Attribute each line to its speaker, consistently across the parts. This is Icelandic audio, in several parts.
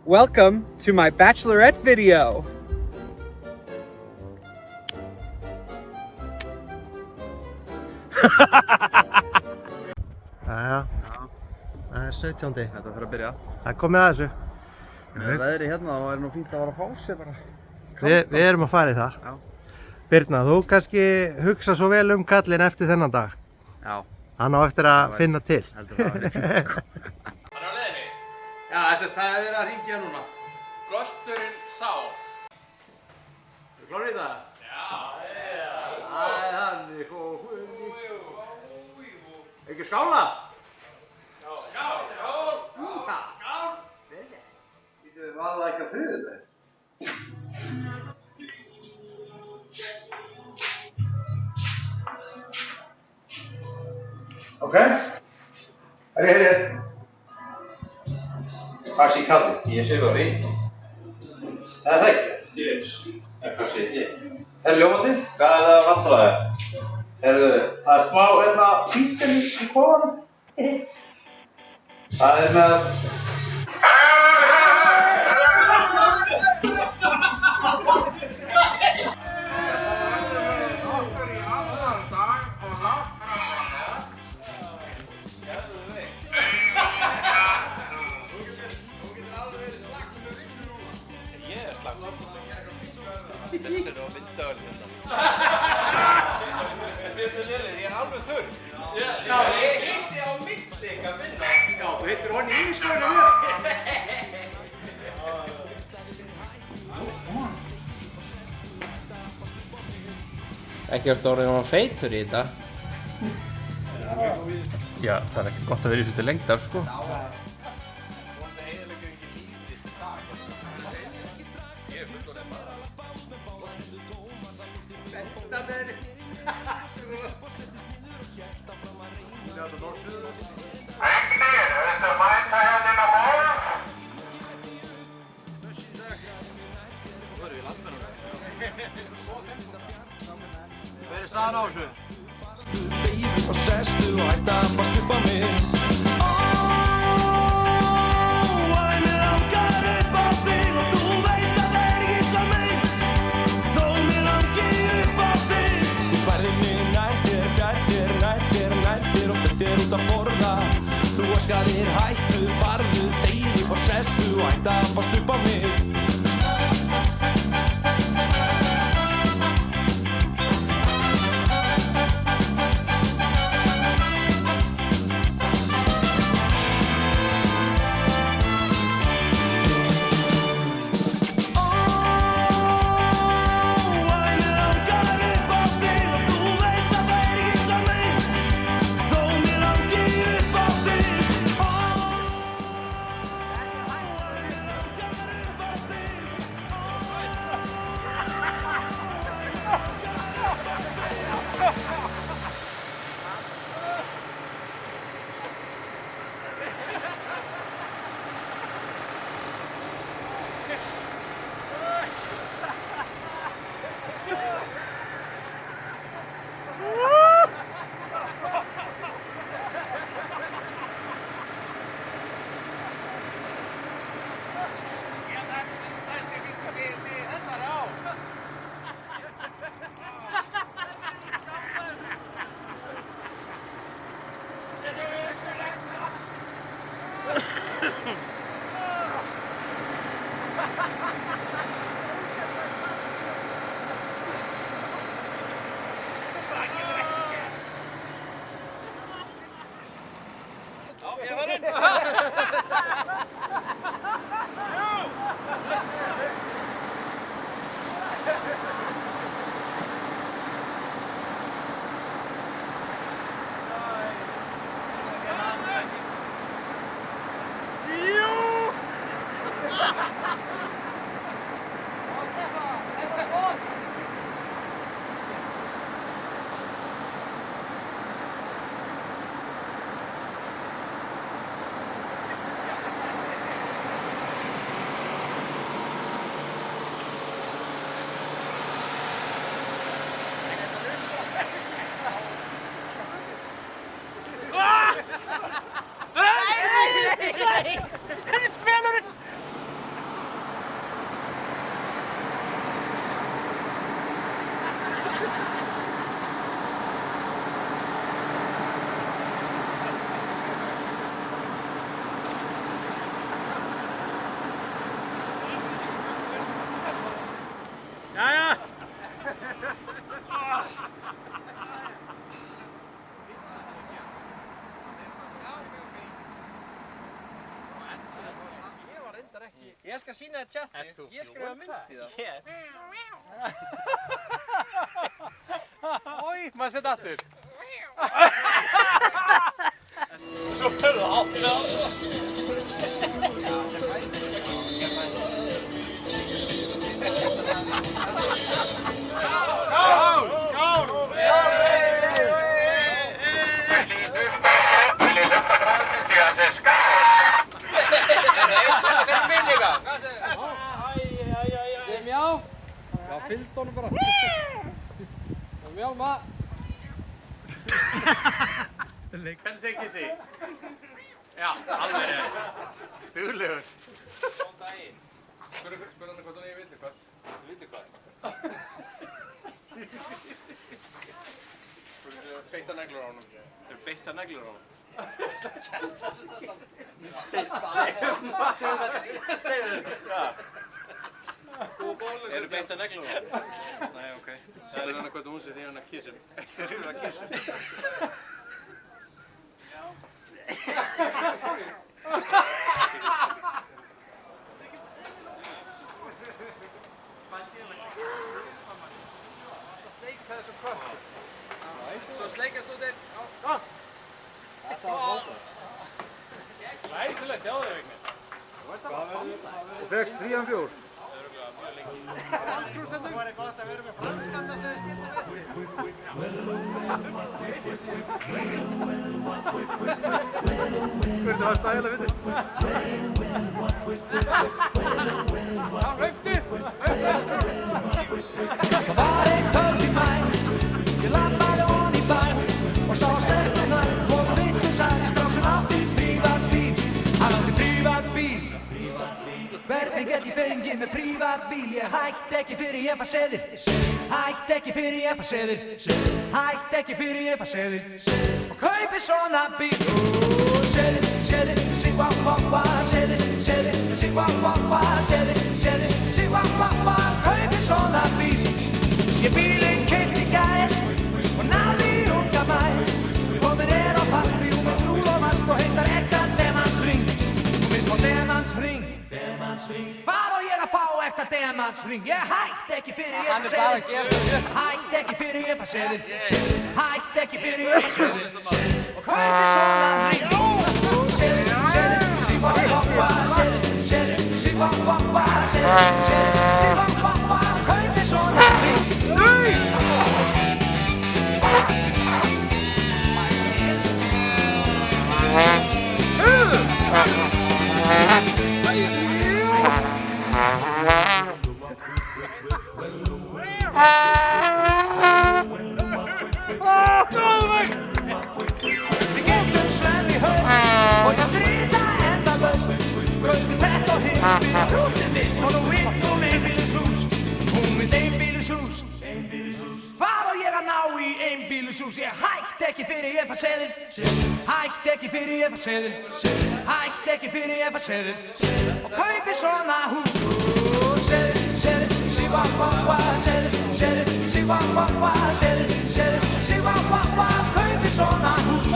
Speaker 1: Welcome to my bachelorette video.
Speaker 2: Jæja, það er 17.
Speaker 1: Þetta fyrir að byrja.
Speaker 2: Það er komið að þessu.
Speaker 1: Með veðri hérna þá er nú fínt að fara að fá sig bara.
Speaker 2: Við erum að fara í það.
Speaker 1: Já.
Speaker 2: Birna, þú kannski hugsa svo vel um kallinn eftir þennan dag.
Speaker 1: Já.
Speaker 2: Hann á eftir að finna til.
Speaker 1: Heldur það var fínt sko.
Speaker 3: Hann er á leiðinni.
Speaker 4: Já, þess að það er verið að hringja núna.
Speaker 3: Gosturinn sá.
Speaker 4: Þú klárir í það? Það er þannig og ekki skála?
Speaker 3: Skál!
Speaker 4: Já.
Speaker 3: Skál!
Speaker 4: Very nice. Var það ekki á þriðjudaginn? Ok. Herri. Hvað sé kallið?
Speaker 3: Ég sé bara í.
Speaker 4: Það er það ekki?
Speaker 3: Cheers.
Speaker 4: Hvað sé ég? Herri ljómandi?
Speaker 3: Hvað er það vantraði?
Speaker 4: Herðu, það er smá hérna fíkinn í kofanum. Það er með...
Speaker 3: Þessi er á vindöðl hérna. Þetta er lélir, ég er alveg þurr. Já, ég hitti á milli eitthvað minna.
Speaker 4: Já, þú hittir honni í skóinu mér.
Speaker 5: Ekki verið orðið að feitur í þetta.
Speaker 6: Já, það er ekki gott að vera í þessu til lengdar, sko.
Speaker 4: Hver er staðan á þessu?
Speaker 7: Þegiðu og sestu og hætta að bast upp á mig. Mig langar upp á þig og þú veist að það er illa mig. Þó mig langi upp á þig. Þú færðir mig nær þér, fjær þér, nær þér, nær þér og ber þér út að borða. Þú öskaðir hættu, farðu, þegiðu og sestu og hætta að bast upp á mig.
Speaker 3: Ég skal sýna þér tjatti. Ég skrifa minnst í það.
Speaker 6: Ói, maður setja aftur.
Speaker 3: Svo fyrir það áttina á
Speaker 1: Fylgd honum bara. Og mjálma.
Speaker 6: Hvernig segir Kissi? Já, alveg rétt. Duglegur.
Speaker 3: Góðan daginn.
Speaker 1: Spurðu hann hvort hann eigi villikött.
Speaker 3: Villikött?
Speaker 1: Spurðu beita neglur á honum.
Speaker 3: Þeir beita neglur á honum. Segðu þetta. Eru beita neglur á honum? Nei, ok.
Speaker 1: Spurðu hann hvort hún sé því hann að kissum.
Speaker 3: Þeir eru að kissa.
Speaker 1: Svo sleikast út einn á...
Speaker 3: Læsilegt hjá þér, Vignir.
Speaker 1: Þú fegst frían bjór. Hvernig var stæla vitið? Já, hlauptu!
Speaker 7: Það var einn kvöld í maí, ég labbaði ofan í bæ og sá stelpurnar voru vitlausar í strák sem átti prívatbíl. Hann átti prívatbíl. Hvernig get ég fengið með prívatbíl? Ég hætti ekki fyrir ég fær seðil. Hætti ekki fyrir ég fær seðil. Hætti ekki fyrir ég fær seðil. Og kaupi svona bíl. Seðil, seðil, sí-wah-wah-wah. Seðil, seðil, sí-wah-wah-wah. Seðil, seðil, sí-wah-wah-wah. Kaupi svona bíl. Ég bílinn keypti í gær og náði í unga mæ. Komin á fast því hún er trúlofast og heitar ekta demantsring. Hún vill fá demantsring. Hvað á ég að fá ekta demantsring? Ég hætti ekki fyrir ég fær seðil. Hætti ekki fyrir ég fær seðil. Hætti ekki fyrir ég fær seðil. Og kaupi svona ring. Seðil, seðil, sí-wah-wah-wah. Seðil, seðil, sí-wah-wah-wah. Seðil, seðil, sí-wah-wah-wah. Kaupi svona ring. Við getum Svenni haus og ég stríða endalaust. Kaupi þetta og hinn fyrir hrútið mitt og nú vill hún einbýlishús. Hún vill einbýlishús. Hvað á ég að ná í einbýlishús? Ég hætti ekki fyrir ég fær seðil. Hætti ekki fyrir ég fær seðil. Hætti ekki fyrir ég fær seðil. Og kaupi svona hús. Seðil, seðil, sí-wah-wah-wah. Seðil, seðil, sí-wah-wah-wah. Seðil, seðil, sí-wah-wah-wah. Kaupi svona hús.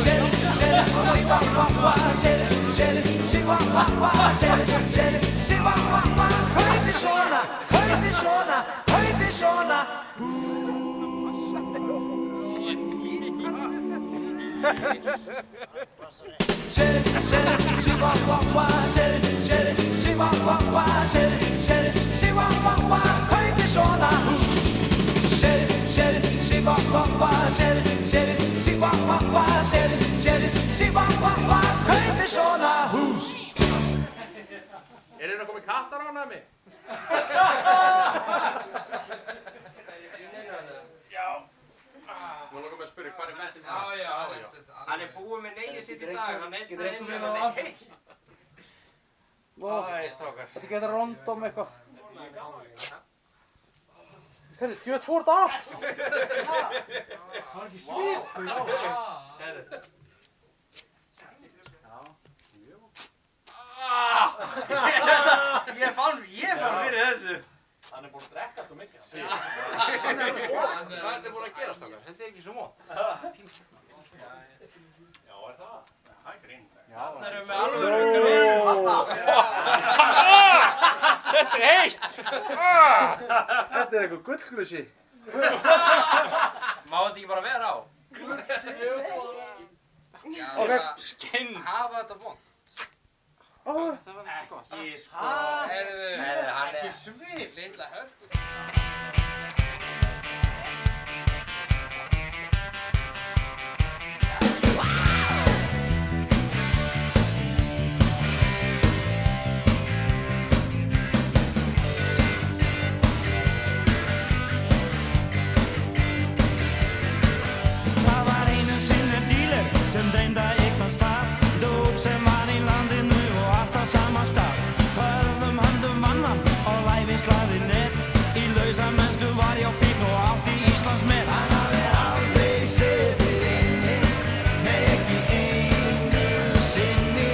Speaker 7: Seðil, seðil, sí-wah-wah-wah. Seðil, seðil, sí-wah-wah-wah. Seðil, seðil, sí-wah-wah-wah. Kaupi svona, kaupi svona, kaupi svona Seðil, seðil, sí-wah-wah-wah. Seðil, seðil, sí-wah-wah-wah. Seðil, seðil, sí-wah-wah-wah. Kaupi svona hús. Seðil, seðil, sí-wah-wah-wah. Seðil, seðil, sí-wah-wah-wah. Seðil, seðil, sí-wah-wah-wah. Kaupi svona hús.
Speaker 6: Er hérna komið kattar á nami? Nú langar mig að spyrja hvað er mest.
Speaker 3: Já. Hann er búinn með neyið sitt í dag. Hann neytir það eins og hann er heitt. Æ, strákar.
Speaker 1: Þetta getur rondóm eitthvað. Herri, djöð fór þetta af! Það var ekki svið!
Speaker 3: Ég fann fyrir þessu.
Speaker 6: Hann er búinn að drekka alltaf mikið.
Speaker 3: Hvað er búinn að gera, strákar? Þetta er ekki svo mót.
Speaker 6: Já, er það? Það er grín.
Speaker 1: Já,
Speaker 3: Þarna erum við alveg gröð.
Speaker 6: Þetta er heitt!
Speaker 1: Þetta er eitthvað gullglusi.
Speaker 3: Má þetta ekki bara vera á?
Speaker 1: Ok.
Speaker 6: Skinn! Hafa þetta vond. Það var gott.
Speaker 3: Ekki sko.
Speaker 6: Ekki svið, litla hörku.
Speaker 7: Það var einu sinni díler sem dreymdi að eignast þar. Dóp sem var í landinu og allt á sama stað. Hörðum höndum vann hann og læfi slaði net. Í lausa mennsku var ég á fíkn og átti Íslandsmet. Hann hafði aldrei setið inni, nei ekki einu sinni.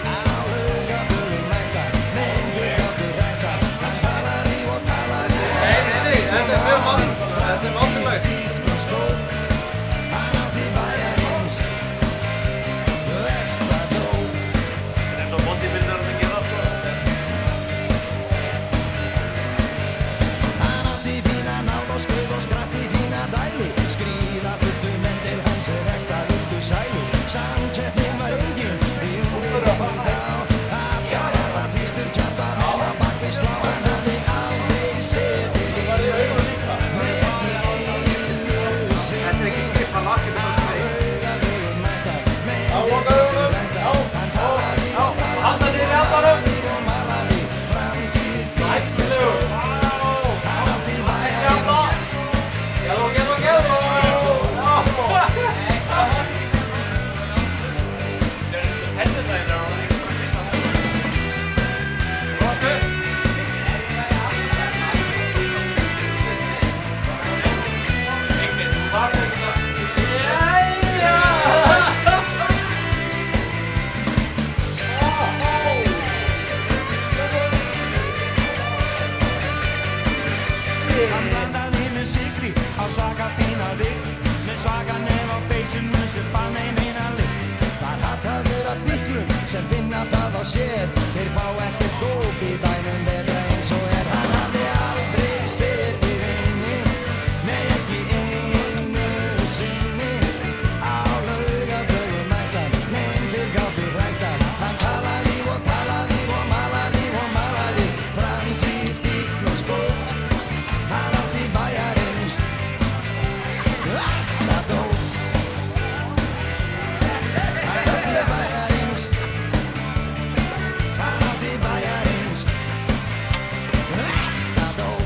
Speaker 7: Á Laugardölum ræktar, nei ekki gátu ræktar. Hann talaði og talaði og
Speaker 3: Nei, þetta er mjög mál. Þetta er máttulag.
Speaker 7: fíkn og skóp. Hann átti bæjarins versta dóp.
Speaker 1: Eins og bodybuildarinn að gera sko.
Speaker 7: Hann átti fína náð og skauð og skratti fína dælu. Skríða þurftu menn til hans rekta vildu sælu. Samkeppnin var engin, við fengum þá. Alltaf var það fyrstur kjafta menn að bak við slá. Hann hafði aldrei setið inni, nei ekki einu sinni.
Speaker 1: Þetta er ekki skipta lakið um þessu veginn.
Speaker 7: Laugardölum mættar, menn
Speaker 1: Já, lokaðu augunum.
Speaker 7: hann talaði og talaði
Speaker 1: Halda niður í andanum.
Speaker 7: og malaði. Framtíð
Speaker 1: Ætlulegur.
Speaker 7: hann átti
Speaker 1: Ekki
Speaker 7: bæjarins
Speaker 1: anda. Gerðu.
Speaker 7: Hann blandaði með sigri á svaka fína vikt. Með svaka nef á feysinu sem fann eina lykt. Var hataður af fíklum sem finna það á sér. Þeir fá ekkert dóp í bænum betra eins og er. Hann hafði aldrei setið inni, nei ekki einu sinni. Á Laugardölum mættar, menn þeir gátu ræktar. Hann talaði og talaði og malaði og malaði. Framtíð fíkn og skóp. Hann átti bæjarins versta dóp. Hann átti bæjarins versta dóp.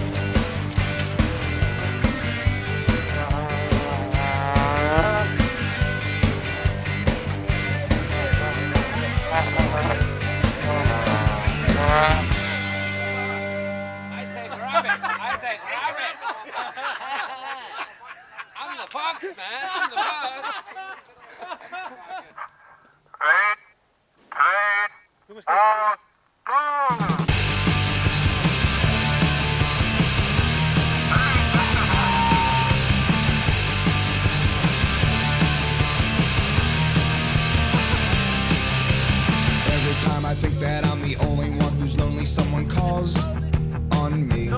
Speaker 6: I take rabbit. I'm the fox, man. I'm the fox.
Speaker 7: Every time I think that I'm the only one who's lonely, someone calls on me.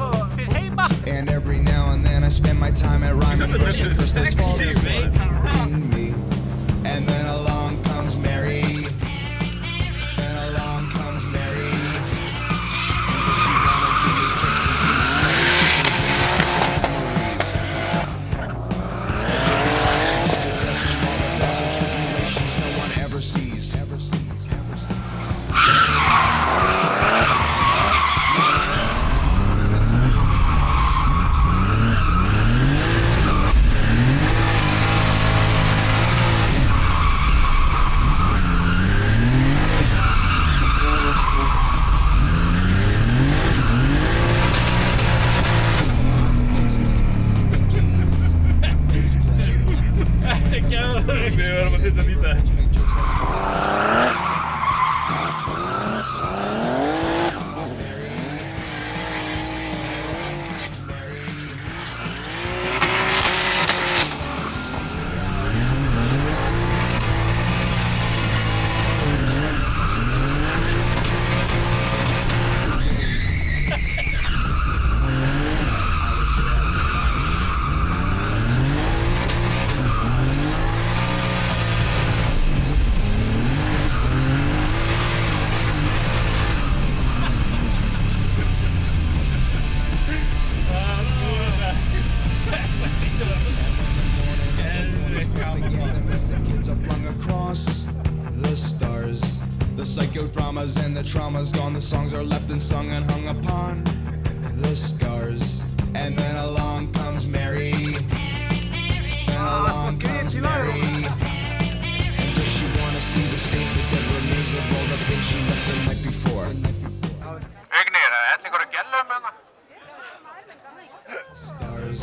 Speaker 7: And every now and then I spend my time at Ryman brushing crystals falls in me. And then along comes Mary. And along comes Mary. Does she wanna give me kicks and memories? It tells me all the trials and tribulations no one ever sees. Ever sees. Ever sees. and the trauma's gone. The songs are left and sung and hung upon the scars. And then along comes Mary. And along comes Mary. And does she wanna see the stains, the dead remains of all the pain she left the night before? Scars.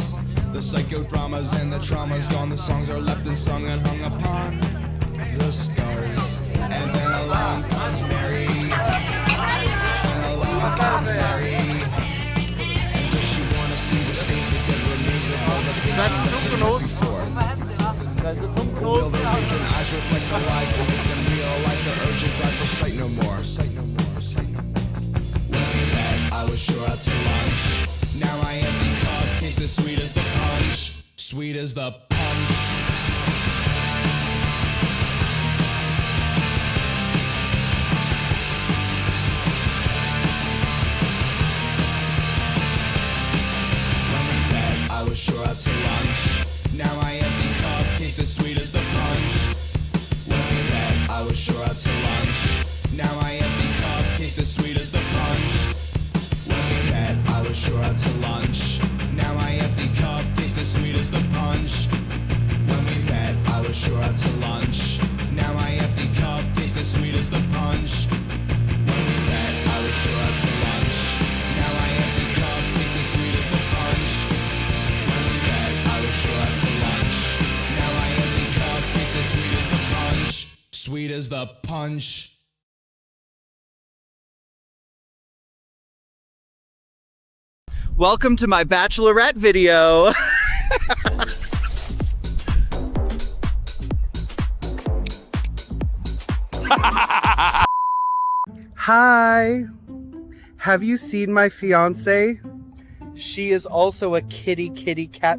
Speaker 7: The psychodramas and the trauma's gone. The songs are left and sung and hung upon the scars. And then along comes Mary. And along comes Mary. And does she wanna see the stains, the dead remains of all the pain she left the night before? Will their vacant eyes reflect the lies and make them realize their urgent drive for sight no more? Sight no more, sight no more. When we met, I was sure out to lunch. Now my empty cup tastes as sweet as the punch. Sweet as the punch. When we met, I was sure out to lunch. Now my empty cup tastes as sweet as the punch. When we met, I was sure out to lunch. Now my empty cup tastes as sweet as the punch. When we met, I was sure out to lunch. Now my empty cup tastes as sweet as the punch. When we met, I was sure out to lunch. Now my empty cup tastes as sweet as the punch. When we met, I was sure out to lunch. Now my empty cup tastes as sweet as the punch. When we met, I was sure out to lunch. Now my empty cup tastes as sweet as the punch. Sweet as the punch.
Speaker 8: Welcome to my bachelorette video. Hi. Have you seen my fiance? She is also a kitty cat.